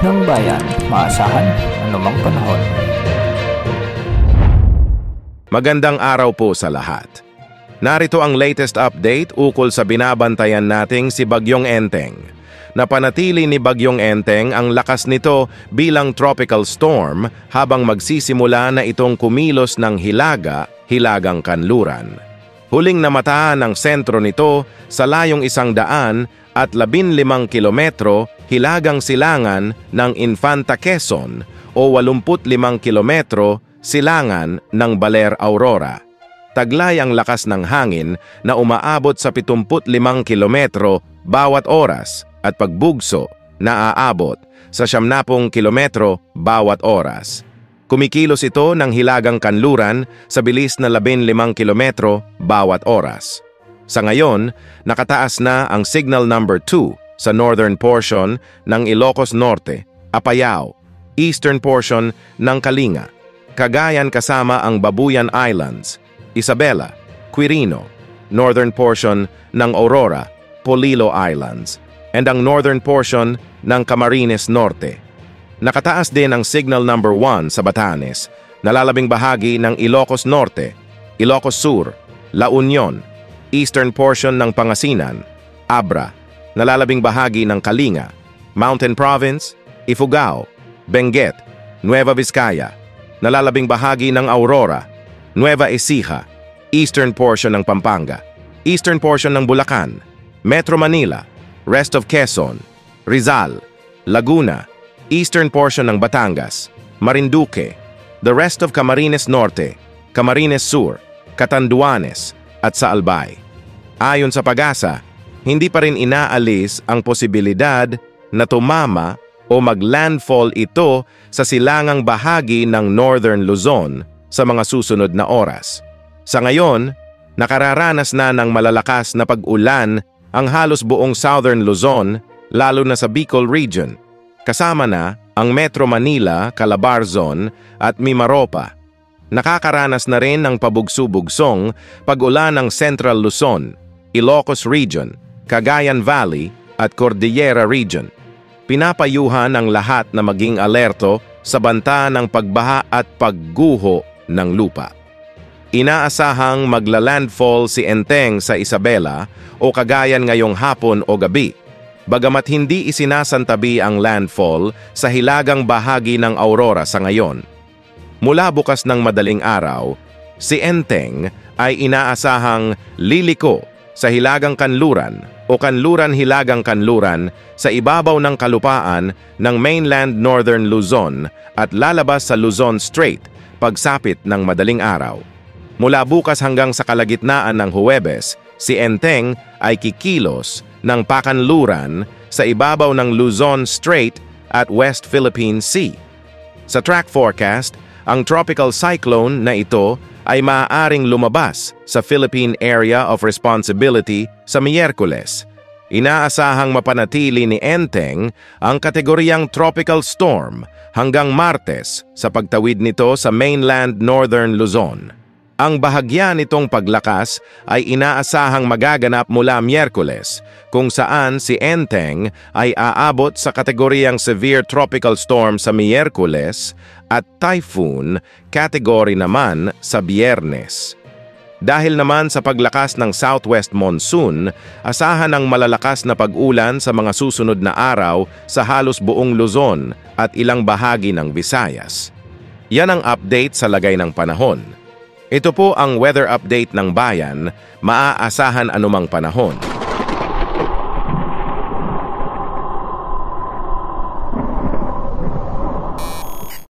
ng bayan, maasahan anumang panahon. Magandang araw po sa lahat. Narito ang latest update ukol sa binabantayan nating si Bagyong Enteng. Napanatili ni Bagyong Enteng ang lakas nito bilang tropical storm habang magsisimula na itong kumilos ng hilagang kanluran. Huling namataan ang sentro nito sa layong 115 kilometro hilagang silangan ng Infanta Quezon o 85 kilometro silangan ng Baler Aurora. Taglay ang lakas ng hangin na umaabot sa 75 kilometro bawat oras at pagbugso na aabot sa 70 kilometro bawat oras. Kumikilos ito ng hilagang kanluran sa bilis na 15 kilometro bawat oras. Sa ngayon, nakataas na ang signal number 2 sa northern portion ng Ilocos Norte, Apayao, eastern portion ng Kalinga, Cagayan kasama ang Babuyan Islands, Isabela, Quirino, northern portion ng Aurora, Polillo Islands, and ang northern portion ng Camarines Norte. Nakataas din ang signal number 1 sa Batanes, nalalabing bahagi ng Ilocos Norte, Ilocos Sur, La Union, eastern portion ng Pangasinan, Abra, nalalabing bahagi ng Kalinga, Mountain Province, Ifugao, Benguet, Nueva Vizcaya, nalalabing bahagi ng Aurora, Nueva Ecija, eastern portion ng Pampanga, eastern portion ng Bulacan, Metro Manila, rest of Quezon, Rizal, Laguna, eastern portion ng Batangas, Marinduque, the rest of Camarines Norte, Camarines Sur, Catanduanes, at sa Albay. Ayon sa PAGASA, hindi pa rin inaalis ang posibilidad na tumama o maglandfall ito sa silangang bahagi ng Northern Luzon sa mga susunod na oras. Sa ngayon, nakararanas na ng malalakas na pag-ulan ang halos buong Southern Luzon, lalo na sa Bicol Region. Kasama na ang Metro Manila, Calabarzon at Mimaropa. Nakakaranas na rin ng pabugso-bugsong pag-ulan ng Central Luzon, Ilocos Region, Cagayan Valley at Cordillera Region. Pinapayuhan ang lahat na maging alerto sa banta ng pagbaha at pagguho ng lupa. Inaasahang maglalandfall si Enteng sa Isabela o Cagayan ngayong hapon o gabi, bagamat hindi isinasantabi ang landfall sa hilagang bahagi ng Aurora sa ngayon. Mula bukas ng madaling araw, si Enteng ay inaasahang liliko sa hilagang kanluran o kanluran-hilagang kanluran sa ibabaw ng kalupaan ng mainland Northern Luzon at lalabas sa Luzon Strait pagsapit ng madaling araw. Mula bukas hanggang sa kalagitnaan ng Huwebes, si Enteng ay kikilos ng pakanluran sa ibabaw ng Luzon Strait at West Philippine Sea. Sa track forecast, ang tropical cyclone na ito ay maaaring lumabas sa Philippine Area of Responsibility sa Miyerkules. Inaasahang mapanatili ni Enteng ang kategoryang tropical storm hanggang Martes sa pagtawid nito sa mainland Northern Luzon. Ang bahagya nitong paglakas ay inaasahang magaganap mula Miyerkules, kung saan si Enteng ay aabot sa kategoryang severe tropical storm sa Miyerkules at typhoon category naman sa Biyernes. Dahil naman sa paglakas ng southwest monsoon, asahan ang malalakas na pag-ulan sa mga susunod na araw sa halos buong Luzon at ilang bahagi ng Visayas. Yan ang update sa lagay ng panahon. Ito po ang weather update ng bayan, maaasahan anumang panahon.